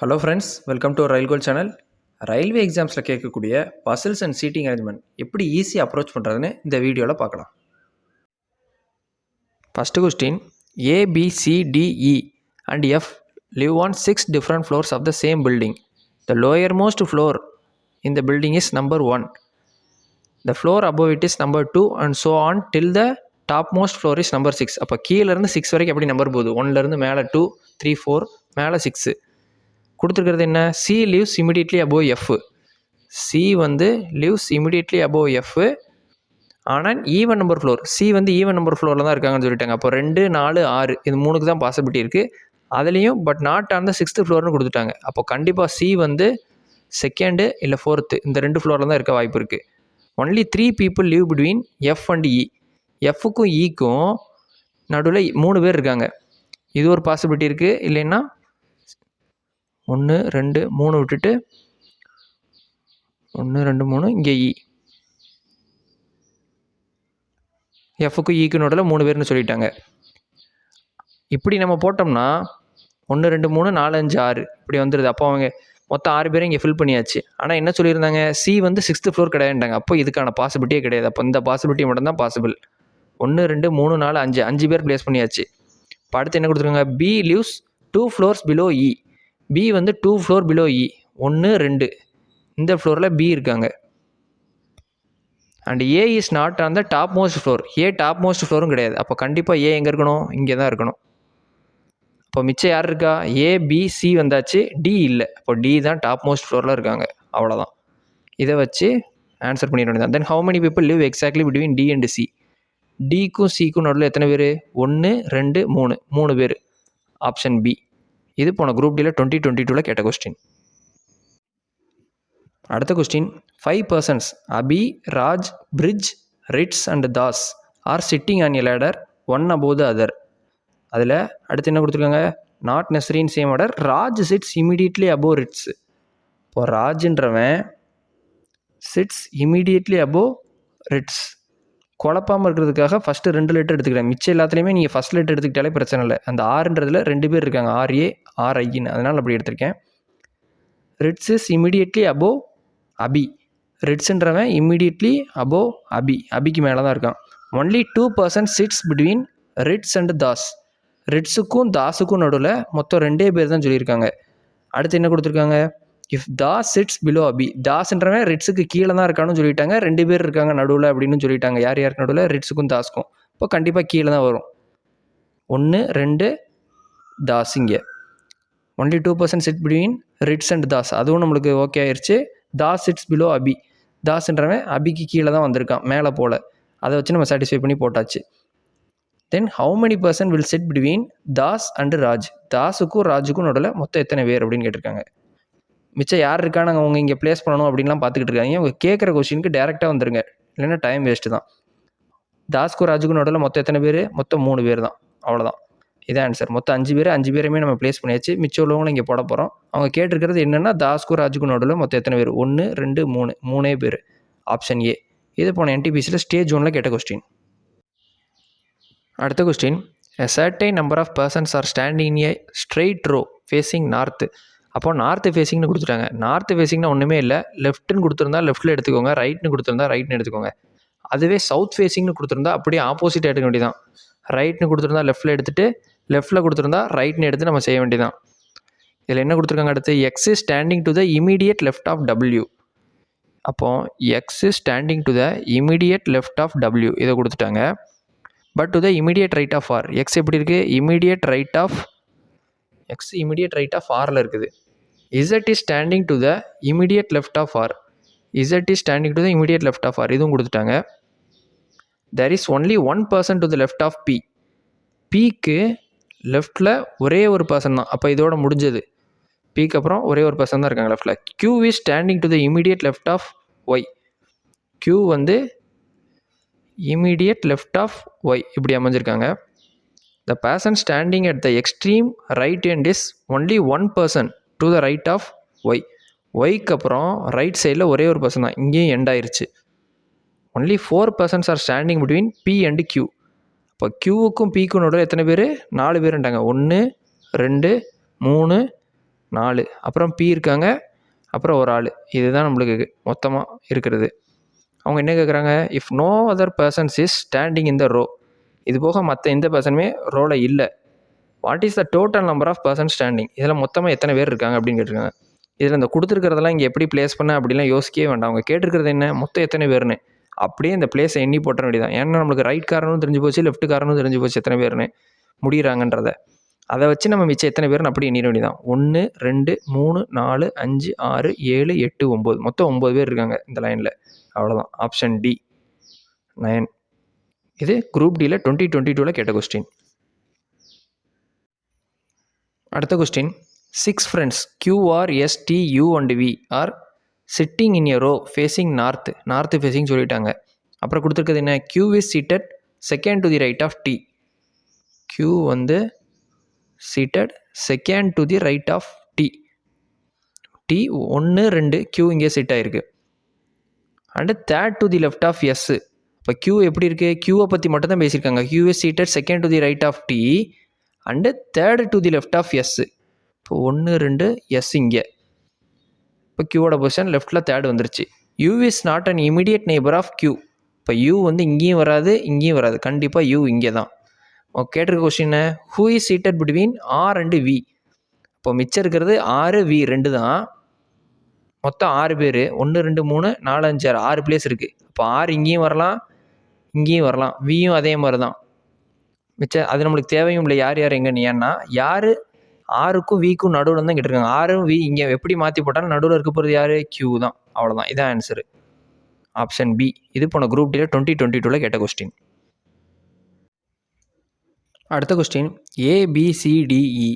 Hello friends, welcome to Rail Goal channel. Railway எக்ஸாம்ஸில் கேட்கக்கூடிய puzzles and seating arrangement எப்படி ஈஸியாக அப்ரோச் பண்ணுறதுன்னு இந்த வீடியோவில் பார்க்கலாம். First question, ABCDE and F live on 6 different floors of the same building. The lowermost floor in the building is number 1. The floor above it is number 2 and so on till the topmost floor is number 6. அப்போ கீழேருந்து 6 வரைக்கும் எப்படி number போகுது? 1லேருந்து மேலே 2, 3, 4, மேலே 6. கொடுத்துருக்கிறது என்ன? C lives immediately above F. C வந்து lives immediately above F. ஆனால் ஈவன் நம்பர் ஃப்ளோர், C வந்து ஈவன் நம்பர் ஃப்ளோரில் தான் இருக்காங்கன்னு சொல்லிட்டாங்க. அப்போ 2, 4, 6 இது 3க்கு தான் பாசிபிலிட்டி இருக்குது. அதுலேயும் but not on the 6th ஃப்ளோர்னு கொடுத்துட்டாங்க. அப்போ கண்டிப்பாக C வந்து 2nd இல்லை 4th இந்த 2 ஃப்ளோரில் தான் இருக்க வாய்ப்பு இருக்குது. Only 3 people live between F and E. Fக்கும் Eக்கும் நடுவில் 3 பேர் இருக்காங்க. இது ஒரு பாசிபிலிட்டி இருக்குது. இல்லைன்னா 1, 2, 3 விட்டுட்டு 1, 2, 3 இங்கே E. எஃப்க்கு ஈக்கு நோட்டில் 3 பேர்னு சொல்லிட்டாங்க. இப்படி நம்ம போட்டோம்னா 1, 2, 3, 4, 5, 6 இப்படி வந்துடுது. அப்போ அவங்க மொத்தம் 6 பேரும் இங்கே ஃபில் பண்ணியாச்சு. ஆனால் என்ன சொல்லியிருந்தாங்க? C வந்து 6th ஃப்ளோர் கிடையாதுட்டாங்க. அப்போ இதுக்கான பாசிபிலிட்டியே கிடையாது. அப்போ இந்த பாசிபிலிட்டி மட்டும்தான் பாசிபிள். 1, 2, 3, 4, 5 பேர் ப்ளேஸ் பண்ணியாச்சு. இப்போ அடுத்து என்ன கொடுத்துருக்காங்க? B lives 2 floors below E. B வந்து 2 floor below E. 1, 2 இந்த ஃப்ளோரில் B இருக்காங்க. And A is not on the topmost floor. A topmost ஃப்ளோரும் கிடையாது. அப்போ கண்டிப்பாக A எங்கே இருக்கணும்? இங்கே தான் இருக்கணும். அப்போ மிச்சம் யார் இருக்கா? A, B, C வந்தாச்சு. D இல்லை. அப்போ D தான் டாப் மோஸ்ட் ஃப்ளோரில் இருக்காங்க. அவ்வளோதான். இதை வச்சு ஆன்சர் பண்ணிட வேண்டியதான். Then how many people live exactly between D and C? Dக்கும் Cக்கும் நடுவில் எத்தனை பேர்? 1, 2, 3 பேர். Option B. இது போன குரூப் டியில் 2022 கேட்ட கொஸ்டின். அடுத்த question, 5 persons Abhi, Raj, Brij, Ritz and Das are sitting on a ladder one above the other. அதில் அடுத்து என்ன கொடுத்துருக்காங்க? Not necessarily in same order. Raj sits immediately above Ritz. இப்போ ராஜ்ன்றவன் சிட்ஸ் இமீடியட்லி above ரிட்ஸ். குழப்பாமல் இருக்கிறதுக்காக ஃபஸ்ட்டு 2 லெட்டர் எடுத்துக்கிறேன். மிச்சம் எல்லாத்துலேயுமே நீங்கள் ஃபஸ்ட் லெட்டர் எடுத்துக்கிட்டாலே பிரச்சனை இல்லை. அந்த ஆறுன்றதில் 2 பேர் இருக்காங்க, RA, RIன்னு. அதனால் அப்படி எடுத்திருக்கேன். Ritz is immediately above Abhi. ரிட்ஸுன்றவன் இம்மீடியட்லி அபோவ் அபி. அபிக்கு மேலே தான் இருக்கான். Only 2 persons sits between Ritz and Das. ரிட்ஸுக்கும் தாஸுக்கும் நடுவில் மொத்தம் 2 பேர் தான் சொல்லியிருக்காங்க. அடுத்து என்ன கொடுத்துருக்காங்க? If Das sits below Abhi. தாஸ்ன்றவன் ரிட்ஸுக்கு கீழே தான் இருக்கான்னு சொல்லிட்டாங்க. 2 பேர் இருக்காங்க நடுவில் அப்படின்னு சொல்லிட்டாங்க. யாருக்கு நடுவில்? ரிட்ஸுக்கும் தாஸுக்கும். இப்போ கண்டிப்பாக கீழே தான் வரும். 1, 2 தாஸ். இங்கே only 2 persons sit between Ritz and Das. அதுவும் நம்மளுக்கு ஓகே ஆயிடுச்சு. Das sits below Abhi. தாஸ்ன்றவன் அபிக்கு கீழே தான் வந்திருக்கான், மேலே போல். அதை வச்சு நம்ம சாட்டிஸ்ஃபை பண்ணி போட்டாச்சு. Then how many person will sit between Das and Raj? தாஸுக்கும் ராஜுக்கும் நடுவில் மொத்தம் எத்தனை பேர் அப்படின்னு கேட்டிருக்காங்க. மிச்சம் யார் இருக்கான்னு அவங்க இங்கே ப்ளேஸ் பண்ணணும் அப்படின்லாம் பார்த்துக்கிட்டு இருக்காங்க. அவங்க கேட்குற கொஸ்டினுக்கு டேரெக்டாக வந்துருங்க, இல்லைன்னா டைம் வேஸ்ட்டு தான். தாஸுக்கும் ராஜுக்கும் நடுவில் மொத்தம் எத்தனை பேர்? மொத்தம் 3 பேர் தான். அவ்வளோதான். இதான் ஆன்சர். மொத்தம் 5 பேர். 5 பேருமே நம்ம ப்ளேஸ் பண்ணியாச்சு. மிச்சம் உள்ளவங்களும் இங்கே போட போகிறோம். அவங்க கேட்டிருக்கிறது என்னென்னா தாஸ்க்கும் ராஜுக்கும் நடுவில் மொத்தம் எத்தனை பேர்? 1, 2, 3 பேர். Option A. இது போன NTPCயில் ஸ்டேஜ் 1ல் கேட்ட கொஸ்டின். அடுத்த question, a certain number of persons are standing in a straight row facing north. அப்போ நார்த்து ஃபேஸிங்னு கொடுத்துட்டாங்க. நார்த்து ஃபேஸிங்னா ஒன்றுமே இல்லை. லெஃப்ட்டுன்னு கொடுத்துருந்தா லெஃப்ட்டில் எடுத்துக்கோங்க, ரைட்னு கொடுத்துருந்தா ரைட்னு எடுத்துக்கோங்க. அதுவே சவுத் ஃபேஸிங்னு கொடுத்துருந்தா அப்படியே ஆப்போசிட் எடுக்க வேண்டியதான். ரைட்னு கொடுத்துருந்தா லெஃப்ட்டில் எடுத்துகிட்டு, லெஃப்ட்டில் கொடுத்துருந்தா ரைட்னு எடுத்து நம்ம செய்ய வேண்டியதான். இதில் என்ன கொடுத்துருக்காங்க? அடுத்து X is standing to the immediate left of W. அப்போது X is standing to the immediate left of W இதை கொடுத்துட்டாங்க. But to the immediate right of R. X எப்படி இருக்குது? Immediate right of X immediate right of Rல இருக்குது. Z is standing to the immediate left of R. Z is standing to the immediate left of R இதுவும் கொடுத்துட்டாங்க. there is only 1 person to the left of P. Pக்கு லெஃப்டில் ஒரே ஒரு person தான். அப்போ இதோட முடிஞ்சது. Pக்கு அப்புறம் ஒரே ஒரு பர்சன் தான் இருக்காங்க லெஃப்டில். Q is standing to the immediate left of Y. Q வந்து immediate left of Y இப்படி அமைஞ்சிருக்காங்க. the person standing at the extreme right end is only 1 person to the right of Y. Yக்கு அப்புறம் right சைடில் ஒரே ஒரு person தான். இங்கேயும் end ஆயிடுச்சு. Only 4 persons are standing between P and Q. இப்போ Qவுக்கும் Pக்கும் நடுவில் எத்தனை பேர்? 4 பேருன்ட்டாங்க. 1, 2, 3, 4. அப்புறம் பி இருக்காங்க, அப்புறம் ஒரு ஆள். இதுதான் நம்மளுக்கு மொத்தமாக இருக்கிறது. அவங்க என்ன கேட்குறாங்க, if no other persons is standing in the row. இது போக மற்ற எந்த பர்சனுமே ரோவில் இல்லை. What is the total number of person standing? இதில் மொத்தமாக எத்தனை பேர் இருக்காங்க அப்படின்னு கேட்டிருக்காங்க. இதில் இந்த கொடுத்துருக்கிறதெல்லாம் இங்கே எப்படி ப்ளேஸ் பண்ண அப்படிலாம் யோசிக்கவே வேண்டாம். அவங்க கேட்டிருக்கிறது என்ன, மொத்தம் எத்தனை பேர்னு அப்படியே இந்த பிளேஸை எண்ணி போட்ட வேண்டியதான். ஏன்னா நம்மளுக்கு ரைட் காரணம் தெரிஞ்சு போச்சு, லெஃப்ட் காரணம் தெரிஞ்சு போச்சு எத்தனை பேர்னு முடிகிறாங்கன்றத. அதை வச்சு நம்ம மிச்சம் எத்தனை பேர்னு அப்படி எண்ணிட வேண்டியதான். 1 2 3 4 5 6 7 8 9 மொத்தம் 9 பேர் இருக்காங்க இந்த லைனில். அவ்வளோதான். Option D 9. இது குரூப் டியில் 2022 கேட்ட கொஸ்டின். அடுத்த question, 6 friends QR, S, T, U and V are sitting in a row facing north. North facing சொல்லிட்டாங்க. அப்புறம் கொடுத்துருக்கிறது என்ன, Q is seated second to the right of T. Q வந்து seated second to the right of T. T 1 2 Q இங்கே sit ஆகிருக்கு. And third to the left of S. இப்போ Q எப்படி இருக்குது, Qவை பற்றி மட்டும் தான் பேசியிருக்காங்க. Q is seated second to the right of T and third to the left of S. இப்போ 1 2 எஸ் இங்கே. இப்போ Qவோட பொசிஷன் லெஃப்ட்டில் தேர்டு வந்துருச்சு. U is not an immediate neighbour of Q. இப்போ U வந்து இங்கேயும் வராது, இங்கேயும் வராது. கண்டிப்பாக U இங்கே தான். கேட்டிருக்க question, who is seated between R and V. இப்போ மிச்சம் இருக்கிறது R V 2 தான். மொத்தம் 6 பேர். 1 2 3 4 5 6 6 பிளேஸ் இருக்குது. இப்போ R இங்கேயும் வரலாம், இங்கேயும் வரலாம். வியும் அதே மாதிரி தான். மிச்சம் அது நம்மளுக்கு தேவையும் இல்லை யார் யார் எங்கன்னு. ஏன்னா யார் ஆருக்கும் விக்கும் நடுவில் தான் கேட்டிருக்காங்க. ஆரும் வி இங்கே எப்படி மாற்றி போட்டாலும் நடுவில் இருக்க போகிறது யார், Q தான். அவ்வளோதான், இதான் ஆன்சரு. Option B. இது போன குரூப் டியில் 2022 கேட்ட கொஸ்டின். அடுத்த question, ABCDE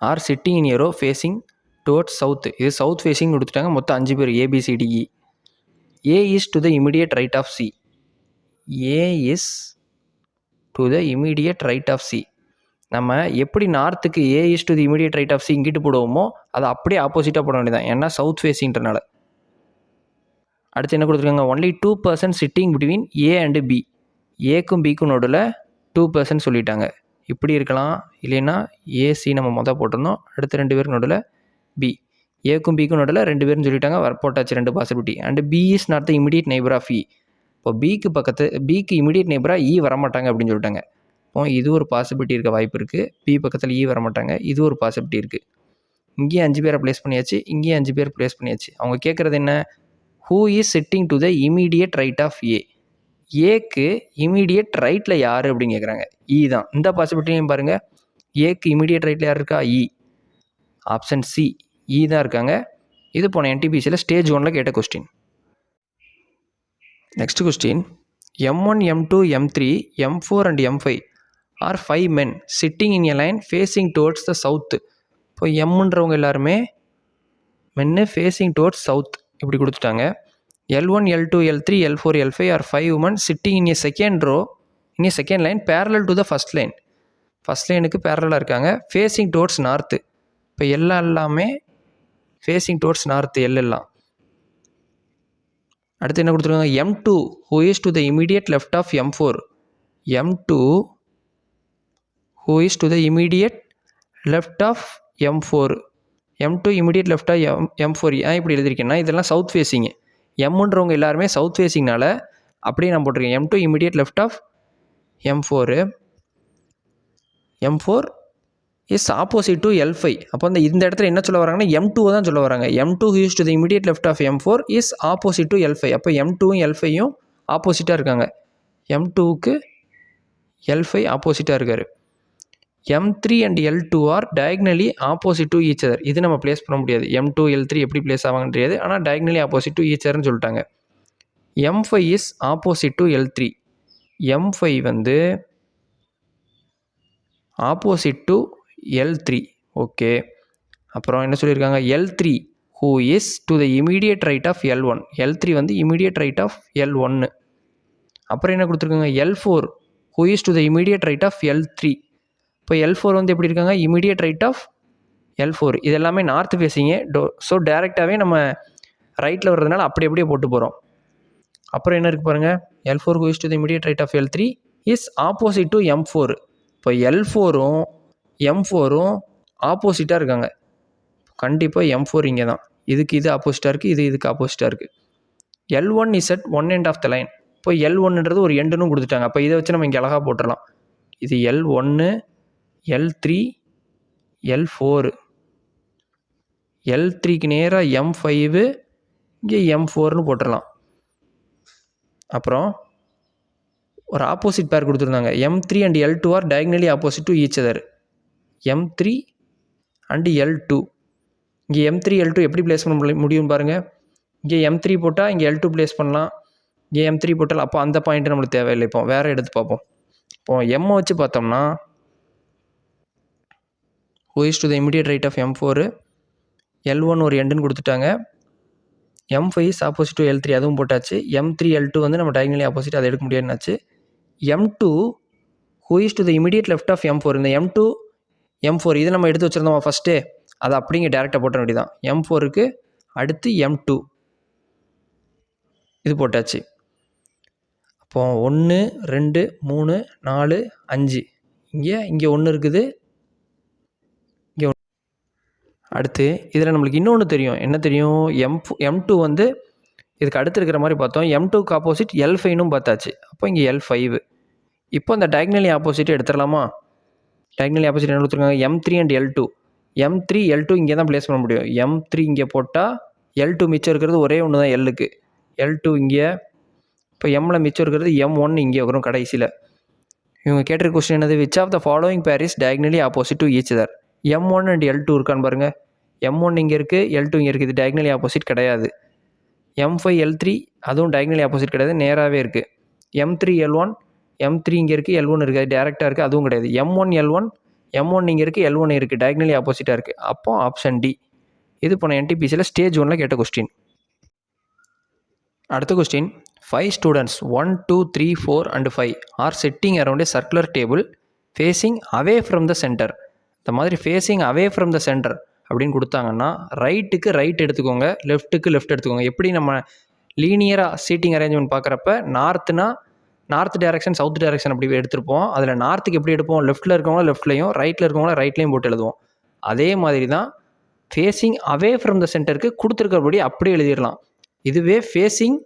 are sitting in a row facing towards south. இது சவுத் ஃபேஸிங் கொடுத்துட்டாங்க. மொத்தம் 5 பேர். ABCDE. A is to the immediate right of C. A is to the immediate right of C. நம்ம எப்படி நார்த்துக்கு A is to the immediate right of C இங்கிட்டு போடுவோமோ அதை அப்படியே ஆப்போசிட்டாக போட வேண்டியதான். ஏன்னா சவுத் ஃபேஸிங்கிறனால. அடுத்து என்ன கொடுத்துருக்காங்க, only 2% sitting between A and B. ஏக்கும் பிக்கும் நடுவில் 2% சொல்லிட்டாங்க. இப்படி இருக்கலாம், இல்லைன்னா AC நம்ம மொதல் போட்டிருந்தோம். அடுத்த 2 பேருக்கு நடுவில் B. ஏக்கும் பிக்கும் நடுவில் 2 பேர்னு சொல்லிட்டாங்க, போட்டாச்சு 2 possibility. And B is not the immediate neighbour of E. இப்போ பிக்கு இமிடியேட் நெய்பராக E வரமாட்டாங்க அப்படின்னு சொல்லிட்டாங்க. இப்போ இது ஒரு பாசிபிலிட்டி இருக்க வாய்ப்பு இருக்குது. பி பக்கத்தில் E வரமாட்டாங்க, இது ஒரு பாசிபிலிட்டி இருக்குது. இங்கேயும் 5 பேரை ப்ளேஸ் பண்ணியாச்சு, இங்கேயும் 5 பேர் ப்ளேஸ் பண்ணியாச்சு. அவங்க கேட்குறது என்ன, who is sitting to the immediate right of A. ஏக்கு இமீடியட் ரைட்டில் யார் அப்படின்னு கேட்குறாங்க. E தான். இந்த பாசிபிலிட்டியும் பாருங்கள், ஏக்கு இமீடியட் ரைட்டில் யார் இருக்கா, E. ஆப்ஷன் சி, E தான் இருக்காங்க. இது போன NTPCயில் ஸ்டேஜ் 1 கேட்ட question. Next question, M1, M2, M3, M4 and M5 are 5 men sitting in a line facing towards the south. இப்போ எம்ன்றவங்க எல்லாருமே மென்னு ஃபேஸிங் டுவர்ட்ஸ் சவுத் இப்படி கொடுத்துட்டாங்க. L1, L2, L3, L4, L5 are 5 women sitting in a second row in a second line parallel to the first line. First லைனுக்கு பேரலாக இருக்காங்க, facing towards north. இப்போ எல்லாமே ஃபேஸிங் டுவர்ட்ஸ் நார்த்து எல்லாம். அடுத்து என்ன கொடுத்துருக்காங்க, M2 who is to the immediate left of M4. M2 who is to the immediate left of M4. M2 immediate left of M4. ஏன் இப்படி எழுதிருக்கேன்னா இதெல்லாம் சவுத் ஃபேஸிங்கு. எம்ன்றவங்க எல்லாருமே சவுத் ஃபேஸிங்னால அப்படியே நான் போட்டிருக்கேன். M2 immediate left of M4. M4 is opposite to L5. அப்போ இந்த இடத்துல என்ன சொல்ல வராங்கன்னா M2 தான் சொல்ல வராங்க. M2 who is to the immediate left of M4 is opposite to L5. அப்போ M2ம் L5யும் ஆப்போசிட்டாக இருக்காங்க. M2க்கு L5 ஆப்போசிட்டாக இருக்கார். M3 and L2 are diagonally opposite to each other. இது நம்ம ப்ளேஸ் பண்ண முடியாது. M2 L3 எப்படி ப்ளேஸ் ஆவாங்கன்னு தெரியாது, ஆனால் diagonally opposite to each otherன்னு சொல்லிட்டாங்க. M5 is opposite to L3. M5 வந்து ஆப்போசிட் டு L3. ஓகே, அப்புறம் என்ன சொல்லியிருக்காங்க, L3 who is to the immediate right of L1. L3 வந்து immediate right of L1. அப்புறம் என்ன கொடுத்துருக்காங்க, L4 who is to the immediate right of L3. இப்போ L4 வந்து எப்படி இருக்காங்க, இமீடியட் ரைட் ஆஃப் L4. இது எல்லாமே நார்த் ஃபேஸிங்கு. ஸோ டேரெக்டாகவே நம்ம ரைட்டில் வர்றதுனால அப்படியே போட்டு போகிறோம். அப்புறம் என்ன இருக்குது பாருங்கள், L4 who is to the immediate right of L3 is opposite to M4. இப்போ L4ம் M4ம் ஆப்போசிட்டாக இருக்காங்க. கண்டிப்பாக M4 இங்கே தான். இதுக்கு இது ஆப்போசிட்டாக இருக்குது, இதுக்கு ஆப்போசிட்டாக இருக்குது. L1 is at one end of the line. இப்போ L1ன்றது ஒரு எண்டுன்னு கொடுத்துட்டாங்க. அப்போ இதை வச்சு நம்ம இங்கே அழகாக போட்டுடலாம். இது L1, L3, L4. L3க்கு நேராக M5, இங்கே M4னு போட்டுடலாம். அப்புறம் ஒரு ஆப்போசிட் பேர் கொடுத்துருந்தாங்க. M3 and L2 are diagonally opposite to each other. M3 and L2. இங்கே M3 L2 எப்படி பிளேஸ் பண்ண முடியும்னு பாருங்கள். இங்கே M3 போட்டால் இங்கே L2 பிளேஸ் பண்ணலாம். இங்கே M3 போட்டால் அப்போ அந்த பாயிண்ட்டு நம்மளுக்கு தேவையில்லை. இப்போ வேறு எடுத்து பார்ப்போம். இப்போ M வச்சு பார்த்தோம்னா who is to the immediate right of M4, L1 ஒரு எண்டுன்னு கொடுத்துட்டாங்க. M5 is opposite to L3 அதுவும் போட்டாச்சு. M3 L2 வந்து நம்ம டயக்னலி ஆப்போசிட் அதை எடுக்க முடியாதுன்னாச்சு. M2 who is to the immediate left of M4. இந்த M2 M4 இதை நம்ம எடுத்து வச்சுருந்தோம் ஃபஸ்ட்டு, அதை அப்படிங்க டேரெக்டாக போட்ட வேண்டியதான். M4க்கு அடுத்து M2 இது போட்டாச்சு. அப்போ 1 2 3 4 5 இங்கே 1 இருக்குது, இங்கே அடுத்து இதில் நம்மளுக்கு இன்னொன்று தெரியும். என்ன தெரியும்? M2 வந்து இதுக்கு அடுத்து இருக்கிற மாதிரி பார்த்தோம். M2க்கு ஆப்போசிட் L5னும் பார்த்தாச்சு. அப்போ இங்கே L5. இப்போ இந்த டயக்னலி ஆப்போசிட் எடுத்துடலாமா? டயக்னலி ஆப்போசிட் என்ன கொடுத்துருக்காங்க? M3 and L2. M3 L2 இங்கே தான் ப்ளேஸ் பண்ண முடியும். M3 இங்கே போட்டால் L2 மிச்சம் இருக்கிறது ஒரே ஒன்று தான் Lக்கு. L2 இங்கே. இப்போ Mமில் மிச்சம் இருக்கிறது M1 இங்கே வரும் கடைசியில். இவங்க கேட்டிருக்க கொஸ்டின் என்னது? Which of the following pair is diagonally opposite to each other. M1 and L2 இருக்கான்னு பாருங்கள். M1 இங்கே இருக்குது, L2 இங்கே இருக்குது. இது டயக்னலி ஆப்போசிட் கிடையாது. M5 L3 அதுவும் டயக்னலி ஆப்போசிட் கிடையாது, நேராகவே இருக்குது. M3 L1, M3 இங்கே இருக்குது, L1 இருக்குது, டேரெக்டாக இருக்குது, அதுவும் கிடையாது. M1 L1, M1 இங்கே இருக்குது, L1 இருக்குது, டயக்னலி ஆப்போசிட்டாக இருக்குது. அப்போ ஆப்ஷன் டி. இது போன NTPCயில் ஸ்டேஜ் 1ல் கேட்ட கொஸ்டின். அடுத்த question, 5 students 1, 2, 3, 4 and 5 are sitting around a circular table facing away from the center. இந்த மாதிரி facing away from the centre அப்படின்னு கொடுத்தாங்கன்னா ரைட்டுக்கு ரைட் எடுத்துக்கோங்க, லெஃப்ட்டுக்கு லெஃப்ட் எடுத்துக்கோங்க. எப்படி நம்ம லீனியராக சீட்டிங் அரேஞ்ச்மெண்ட் பார்க்குறப்ப நார்த்துனா நார்த் டைரக்ஷன், சவுத் டைரக்ஷன் அப்படி எடுத்துருப்போம். அதில் நார்த்துக்கு எப்படி எடுப்போம்? லெஃப்ட்டில் இருக்கவங்கள லெஃப்ட்லையும், ரைட்டில் இருக்கவங்கள ரைட்லையும் போட்டு எழுதுவோம். அதே மாதிரி தான் ஃபேஸிங் அவே ஃப்ரம் த சென்டருக்கு கொடுத்துருக்கிறபடி அப்படியே எழுதிடலாம். இதுவே ஃபேஸிங்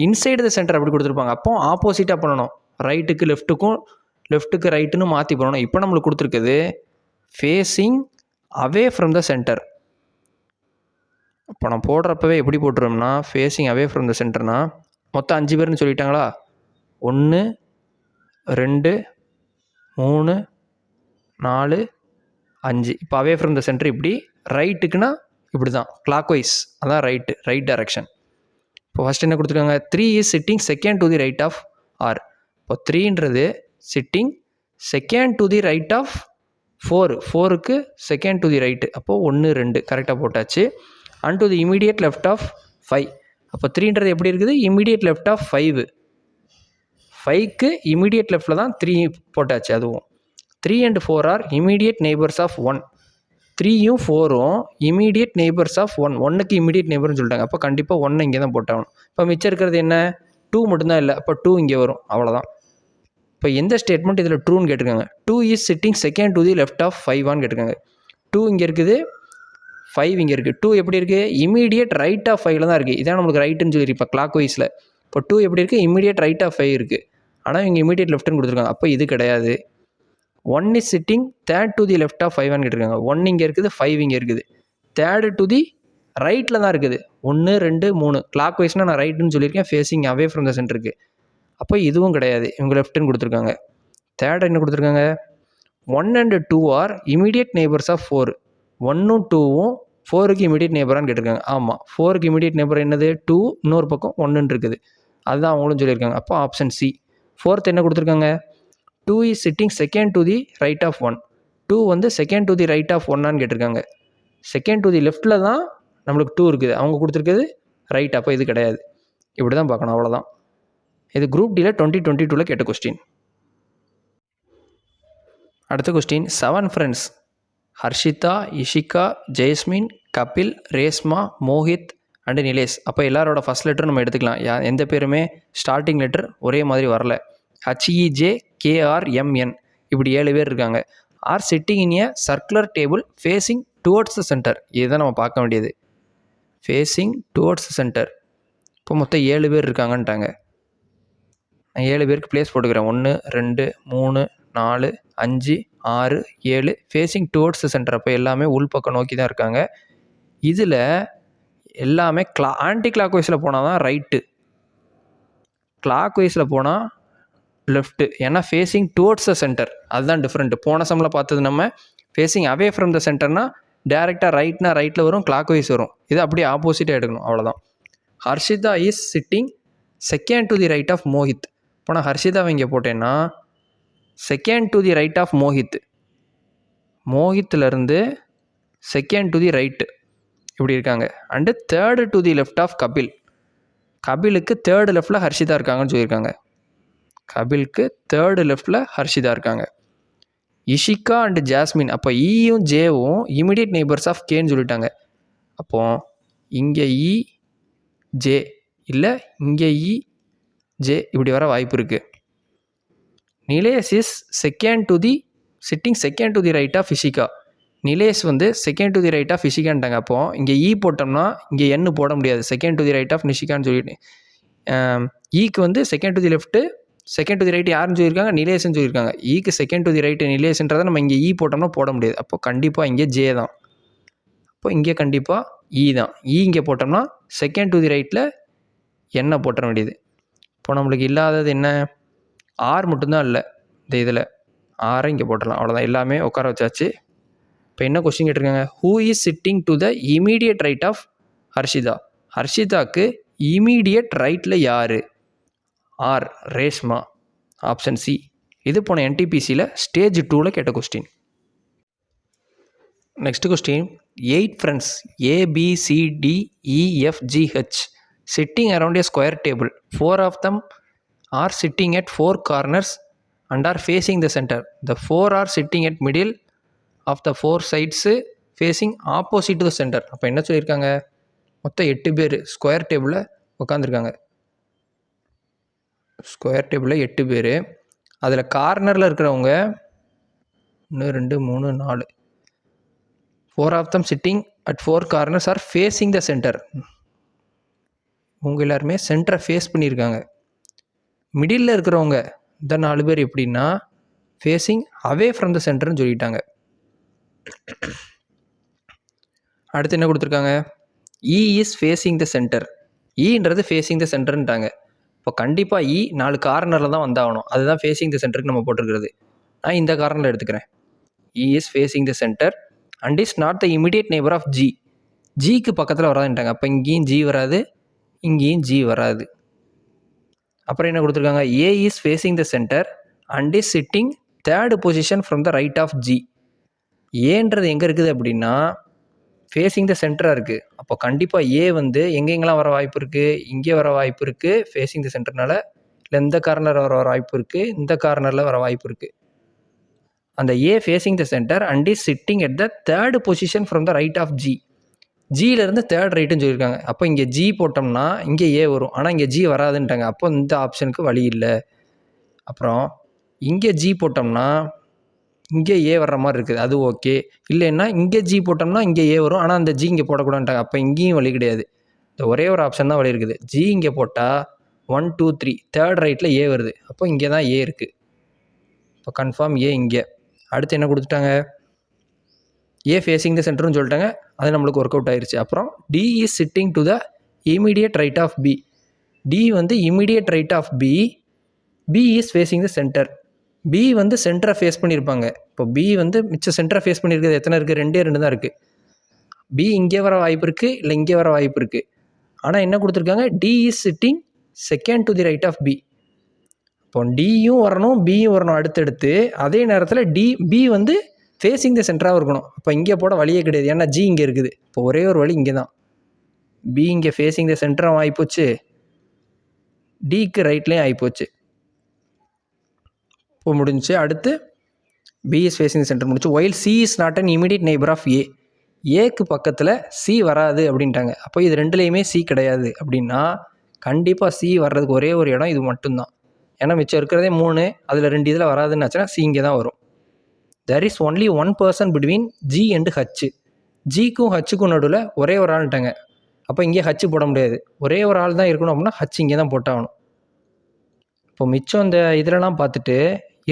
இன்சைடு த சென்டர் அப்படி கொடுத்துருப்பாங்க. அப்போ ஆப்போசிட்டாக பண்ணணும். ரைட்டுக்கு லெஃப்ட்டுக்கும் லெஃப்ட்டுக்கு ரைட்டுன்னு மாற்றி பண்ணணும். இப்போ நம்மளுக்கு கொடுத்துருக்குது facing away from the centre. இப்போ நான் போடுறப்பவே எப்படி போட்டுருவோம்னா ஃபேஸிங் அவே ஃப்ரம் த சென்டர்னா மொத்தம் 5 பேர்னு சொல்லிட்டாங்களா? 1 2 3 4 5. இப்போ அவே ஃப்ரம் த சென்டர் இப்படி, ரைட்டுக்குன்னா இப்படி தான் கிளாக் வைஸ், அதான் ரைட் டைரக்ஷன். இப்போ ஃபஸ்ட் என்ன கொடுத்துருக்காங்க? 3 is sitting second to the right of R. இப்போ 3ன்றது sitting second to the right of 4க்கு செகண்ட் டு தி ரைட்டு. அப்போது 1 2 கரெக்டாக போட்டாச்சு. And to the immediate left of 5. அப்போ 3ன்றது எப்படி இருக்குது? Immediate left of 5. 5க்கு இமீடியட் லெஃப்டில் தான் 3 போட்டாச்சு. அதுவும் 3 and 4 are immediate neighbours of 1. 3யும் 4ம் immediate neighbours of 1. 1க்கு இமீடியட் நெய்பர்னு சொல்லிட்டாங்க. அப்போ கண்டிப்பாக 1 இங்கே தான் போட்டாகணும். இப்போ மிச்சம் இருக்கிறது என்ன? 2 மட்டும்தான் இல்லை. அப்போ 2 இங்கே வரும், அவ்வளோதான். இப்போ எந்த ஸ்டேட்மெண்ட் இதில் ட்ரூன்னு கேட்டிருக்காங்க? 2 is sitting second to the left of 5 கேட்டிருக்காங்க. 2 இங்கே இருக்குது, 5 இங்கே இருக்குது. 2 எப்படி இருக்குது? இமீடியட் ரைட் ஆஃப் 5ல் தான் இருக்குது. இதான் நம்மளுக்கு ரைட்டுன்னு சொல்லியிருப்போம் கிளாக் வைஸில். இப்போ 2 எப்படி இருக்குது? இமீடியட் ரைட் ஆஃப் 5 இருக்குது. ஆனால் இங்கே இமீடியட் லெஃப்ட்னு கொடுத்துருக்காங்க. அப்போ இது கிடையாது. 1 is sitting third to the left of 5 கேட்டிருக்காங்க. 1 இங்கே இருக்குது, 5 இங்கே இருக்குது. தேர்டு டு தி ரைட்டில் தான் இருக்குது. 1 2 3 கிளாக் வைஸ்னால் நான் ரைட்டுன்னு சொல்லியிருக்கேன், ஃபேஸிங் அவே ஃப்ரம் த சென்டருக்கு. அப்போ இதுவும் கிடையாது, இவங்க லெஃப்ட்டுன்னு கொடுத்துருக்காங்க. தேர்ட் என்ன கொடுத்துருக்காங்க? 1 and 2 are immediate neighbours of 4. 1ம் 2ம் 4க்கு இமீடியட் நெய்பரான்னு கேட்டிருக்காங்க. ஆமாம், 4க்கு இமீடியட் நெய்பர் என்னது? 2, இன்னொரு பக்கம் 1 இருக்குது. அதுதான் அவங்களும் சொல்லியிருக்காங்க. அப்போ ஆப்ஷன் சி. ஃபோர்த் என்ன கொடுத்துருக்காங்க? 2 is sitting second to the right of 1. 2 வந்து second to the right of 1 கேட்டிருக்காங்க. செகண்ட் டு தி லெஃப்ட்டில் தான் நம்மளுக்கு 2 இருக்குது, அவங்க கொடுத்துருக்குது ரைட். அப்போ இது கிடையாது. இப்படி தான் பார்க்கணும், அவ்வளோதான். இது குரூப் டியில் 2022 கேட்ட கொஸ்டின். அடுத்த question, 7 friends Harshita, Ishika, Jasmine, Kapil, Reshma, Mohit and Nilesh. அப்போ எல்லாரோட ஃபஸ்ட் லெட்டர் நம்ம எடுத்துக்கலாம். எந்த பேருமே ஸ்டார்டிங் லெட்டர் ஒரே மாதிரி வரல. HEJKRMN இப்படி 7 பேர் இருக்காங்க. R sitting in A circular table facing towards the centre. இதுதான் நம்ம பார்க்க வேண்டியது. Facing towards the centre. இப்போ மொத்தம் 7 பேர் இருக்காங்கன்ட்டாங்க. நான் 7 பேருக்கு ப்ளேஸ் போட்டுக்கிறேன். 1 2 3 4 5 6 7 ஃபேஸிங் டுவர்ட்ஸ் த சென்டர். அப்போ எல்லாமே உள் பக்கம் நோக்கி தான் இருக்காங்க. இதில் எல்லாமே ஆன்டி கிளாக் வைஸில் போனால் தான் ரைட்டு, கிளாக் வைஸில் போனால் லெஃப்ட்டு. ஏன்னா ஃபேஸிங் டுவர்ட்ஸ் த சென்டர், அதுதான் டிஃப்ரெண்ட்டு. போன சம்மில் பார்த்தது நம்ம ஃபேஸிங் அவே ஃப்ரம் த சென்டர்னால் டேரெக்டாக ரைட்னா ரைட்டில் வரும், கிளாக் வைஸ் வரும். இது அப்படியே ஆப்போசிட்டாக எடுக்கணும், அவ்வளோதான். Harshita is sitting second to the right of Mohit. இப்போ நான் ஹர்ஷிதாவை இங்கே போட்டேன்னா second to the right of Mohit, மோஹித்லேருந்து செகண்ட் டு தி ரைட்டு இப்படி இருக்காங்க. And third to the left of Kapil, கபிலுக்கு தேர்டு லெஃப்டில் ஹர்ஷிதா இருக்காங்கன்னு சொல்லியிருக்காங்க. கபிலுக்கு தேர்டு லெஃப்டில் ஹர்ஷிதா இருக்காங்க. இஷிகா அண்டு ஜாஸ்மின், அப்போ ஈயும் ஜேவும் இமிடியேட் நெய்பர்ஸ் ஆஃப் கேன்னு சொல்லிட்டாங்க. அப்போது இங்கே இ ஜே இல்லை இங்கே இ ஜே இப்படி வர வாய்ப்பு இருக்குது. Nilesh is second to the sitting second to the right of Ishika. Nilesh வந்து second to the right of இஷிகான்ட்டாங்க. அப்போது இங்கே இ போட்டோம்னா இங்கே என்னு போட முடியாது, second to the right of நிஷிகான்னு சொல்லிட்டு. ஈக்கு வந்து second to the left, second to the right யாருன்னு சொல்லியிருக்காங்க, நிலேஷ்னு சொல்லியிருக்காங்க. ஈக்கு செகண்ட் டு தி ரைட்டு நிலேஷ்ன்றதை நம்ம இங்கே இ போட்டோம்னா போட முடியாது. அப்போ கண்டிப்பாக இங்கே ஜே தான். அப்போ இங்கே கண்டிப்பாக இ தான். இ இங்கே போட்டோம்னா செகண்ட் டு தி ரைட்டில் என்ன போட்டுற வேண்டியது. இப்போ நம்மளுக்கு இல்லாதது என்ன, ஆர் மட்டும்தான் இல்லை இந்த இதில். ஆரை இங்கே போட்டுடலாம், அவ்வளோதான். எல்லாமே உட்கார வச்சாச்சு. இப்போ என்ன கொஸ்டின் கேட்டிருக்காங்க, who is sitting to the immediate right of Harshita. ஹர்ஷிதாக்கு இமீடியட் ரைட்டில் யார்? ஆர் ரேஷ்மா, ஆப்ஷன் சி. இது போன என்டிபிசியில் ஸ்டேஜ் 2ல் கேட்ட question. Next question, 8 friends ABCDEFGH sitting around a square table. 4 of them are sitting at 4 corners and are facing the center. The 4 are sitting at middle of the 4 sides facing opposite to the center. அப்போ என்ன சொல்லியிருக்காங்க, மொத்தம் 8 பேர் square டேபிளில் உட்காந்துருக்காங்க. Square டேபிளில் 8 பேர். அதில் கார்னரில் இருக்கிறவங்க 1 2 3 4, 4 of them sitting at 4 corners are facing the center. உங்கள் எல்லாருமே சென்டரை ஃபேஸ் பண்ணியிருக்காங்க. மிடில் இருக்கிறவங்க இந்த 4 பேர் எப்படின்னா ஃபேஸிங் அவே ஃப்ரம் த சென்டர்னு சொல்லிட்டாங்க. அடுத்து என்ன கொடுத்துருக்காங்க, E is facing the centre. ஈன்றது ஃபேஸிங் த சென்டர்ன்ட்டாங்க. இப்போ கண்டிப்பாக இ 4 கார்னரில் தான் வந்தாகணும். அதுதான் ஃபேஸிங் த சென்டருக்கு நம்ம போட்டிருக்கிறது. நான் இந்த கார்னரில் எடுத்துக்கிறேன். E is facing the centre and is not the immediate neighbour of G. ஜிக்கு பக்கத்தில் வராதுன்ட்டாங்க. அப்போ இங்கேயும் ஜி வராது, இங்கேயும் ஜி வராது. அப்புறம் என்ன கொடுத்துருக்காங்க, A is facing the centre and is sitting third position from the right of G. ஏன்றது எங்கே இருக்குது அப்படின்னா ஃபேஸிங் த சென்டராக இருக்குது. அப்போ கண்டிப்பாக ஏ வந்து எங்கெங்கெல்லாம் வர வாய்ப்பு இருக்குது, இங்கே வர வாய்ப்பு இருக்குது ஃபேஸிங் த சென்டர்னால, இல்லை இந்த கார்னரில் வர வாய்ப்பு இருக்குது, இந்த கார்னரில் வர வாய்ப்பு இருக்குது. அந்த A facing the centre and is sitting at the third position from the right of G. ஜியிலேருந்து தேர்ட் ரைட்டுன்னு சொல்லியிருக்காங்க. அப்போ இங்கே ஜி போட்டோம்னா இங்கே ஏ வரும், ஆனால் இங்கே ஜி வராதுன்ட்டாங்க. அப்போ இந்த ஆப்ஷனுக்கு வழி இல்லை. அப்புறம் இங்கே ஜி போட்டோம்னா இங்கே ஏ வர்ற மாதிரி இருக்குது, அது ஓகே. இல்லைன்னா இங்கே ஜி போட்டோம்னா இங்கே ஏ வரும், ஆனால் அந்த ஜி இங்கே போடக்கூடாதுன்ட்டாங்க. அப்போ இங்கேயும் வழி கிடையாது. இந்த ஒரே ஒரு ஆப்ஷன் தான் வழி இருக்குது. ஜி இங்கே போட்டால் 1 2 3 தேர்ட் ரைட்டில் ஏ வருது. அப்போ இங்கே தான் ஏ இருக்குது. இப்போ கன்ஃபார்ம் ஏ இங்கே. அடுத்து என்ன கொடுத்துட்டாங்க, ஏ ஃபேஸிங் த சென்டர்னு சொல்லிட்டாங்க. அது நம்மளுக்கு ஒர்க் அவுட் ஆயிடுச்சு. அப்புறம் D is sitting to the immediate right of B. D வந்து immediate right of B. B is facing the centre. B வந்து சென்டரை ஃபேஸ் பண்ணியிருப்பாங்க. இப்போ பி வந்து மிச்சம் சென்டரை ஃபேஸ் பண்ணியிருக்கிறது எத்தனை இருக்குது, 2 தான் இருக்குது. பி இங்கே வர வாய்ப்பு இருக்குது, இல்லை இங்கே வர வாய்ப்பு இருக்குது. ஆனால் என்ன கொடுத்துருக்காங்க, D is sitting second to the right of B. இப்போ டியும் வரணும், பியும் வரணும் அடுத்தடுத்து. அதே நேரத்தில் பி வந்து ஃபேஸிங் த சென்டராக இருக்கணும். அப்போ இங்கே போட வழியே கிடையாது, ஏன்னா ஜி இங்கே இருக்குது. இப்போ ஒரே ஒரு வழி இங்கே தான். பி இங்கே ஃபேஸிங் த சென்டராக ஆகிப்போச்சு, டிக்கு ரைட்லேயும் ஆகிப்போச்சு. இப்போ முடிஞ்சு. அடுத்து B is facing the centre முடிச்சு. While C is not an immediate neighbour of A. ஏக்கு பக்கத்தில் சி வராது அப்படின்ட்டாங்க. அப்போ இது ரெண்டுலேயுமே சி கிடையாது அப்படின்னா கண்டிப்பாக சி வர்றதுக்கு ஒரே ஒரு இடம் இது மட்டும்தான். ஏன்னா மிச்சம் இருக்கிறதே 3, அதில் 2 இதில் வராதுன்னு ஆச்சுன்னா சி இங்கே தான் வரும். There is only one person between G and H. ஜிக்கும் ஹச்சுக்கும் நடுவில் ஒரே ஒரு ஆள்ட்டாங்க. அப்போ இங்கே ஹச்சு போட முடியாது. ஒரே ஒரு ஆள் தான் இருக்கணும் அப்படின்னா ஹச் இங்கே தான் போட்டாகணும். இப்போ மிச்சம் இந்த இதிலலாம் பார்த்துட்டு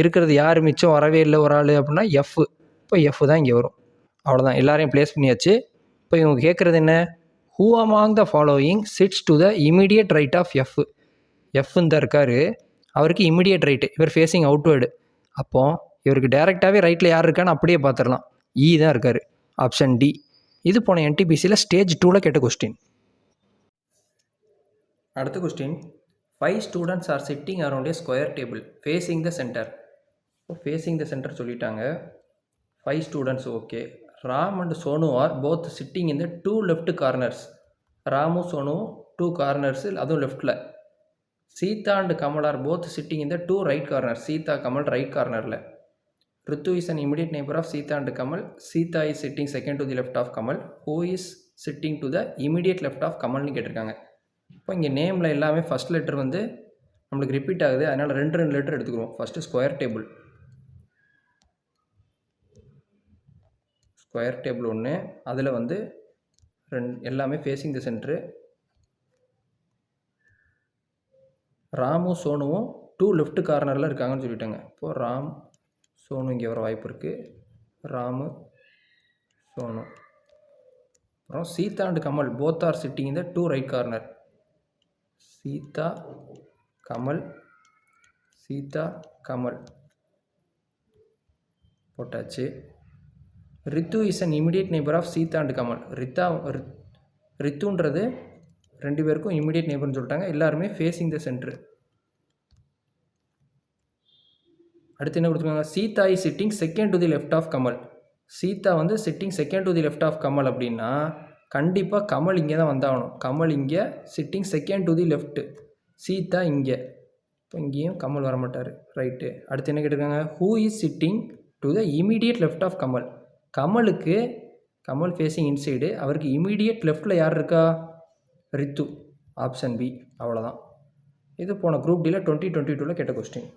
இருக்கிறது யார் மிச்சம் வரவே இல்லை ஒரு ஆள் அப்படின்னா எஃப். இப்போ எஃப் தான் இங்கே வரும். அவ்வளோதான், எல்லாரையும் ப்ளேஸ் பண்ணியாச்சு. இப்போ இவங்க கேட்குறது என்ன? Who among the following sits to the immediate right of F. எஃப்ன்னு தான் இருக்கார், அவருக்கு இமீடியட் ரைட்டு, இவர் ஃபேஸிங் அவுட்வேர்டு. அப்போது இவருக்கு டேரெக்டாகவே ரைட்டில் யார் இருக்கான்னு அப்படியே பார்த்துடலாம். இ தான் இருக்கார், ஆப்ஷன் டி. இது போன என்டிபிசியில் ஸ்டேஜ் 2ல் கேட்ட கொஸ்டின். அடுத்த question, 5 students are sitting around a square table facing the centre. இப்போ ஃபேஸிங் த சென்டர் சொல்லிட்டாங்க. 5 students okay. Ram and Sonu are both sitting in the 2 left corners. ராமும் சோனுவும் 2 கார்னர்ஸு, அதுவும் லெஃப்டில். Sita and Kamal are both sitting in the 2 right corner. Sita Kamal right கார்னரில். Ritu is an immediate neighbour of Sita and Kamal. Sita is sitting second to the left of Kamal. Who is sitting to the immediate left of கமல்னு கேட்டிருக்காங்க. இப்போ இங்கே நேமில் எல்லாமே first letter வந்து நம்மளுக்கு repeat ஆகுது, அதனால் 2 லெட்டர் எடுத்துக்கிறோம். First square table. Square table ஒன்று, அதில் வந்து எல்லாமே ஃபேஸிங் த சென்ட்ரு. ராமும் சோனுவும் 2 லெஃப்ட் கார்னரில் இருக்காங்கன்னு சொல்லிட்டாங்க. இப்போது ராம் சோனு இங்கே வர வாய்ப்பு இருக்குது. ராமு சோனு. அப்புறம் Sita and Kamal both are sitting in the 2 right corner. Sita Kamal, Sita Kamal போட்டாச்சு. Ritu is an immediate neighbour of Sita and Kamal. ரித்துன்றது 2 பேருக்கும் இமிடியட் நெய்பர்னு சொல்லிட்டாங்க. எல்லாருமே ஃபேஸிங் த சென்ட்ரு. அடுத்து என்ன கொடுத்துருக்காங்க? Sita is sitting second to the left of Kamal. Sita வந்து sitting second to the left of Kamal அப்படின்னா கண்டிப்பாக கமல் இங்கே தான் வந்தாகணும். கமல் இங்கே sitting second to the left, Sita இங்கே. இப்போ இங்கேயும் கமல் வரமாட்டார், ரைட்டு. அடுத்து என்ன கேட்டிருக்காங்க? Who is sitting to the immediate left of Kamal. கமலுக்கு, கமல் ஃபேஸிங் இன்சைடு, அவருக்கு இமீடியட் லெஃப்ட்டில் யார் இருக்கா? Ritu, option B. அவ்வளோதான். இது போன குரூப் டியில் 2022 கேட்ட question.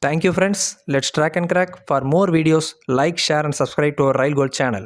Thank you friends. Let's track and crack. For more videos, like, share and subscribe to our Rail Gold channel.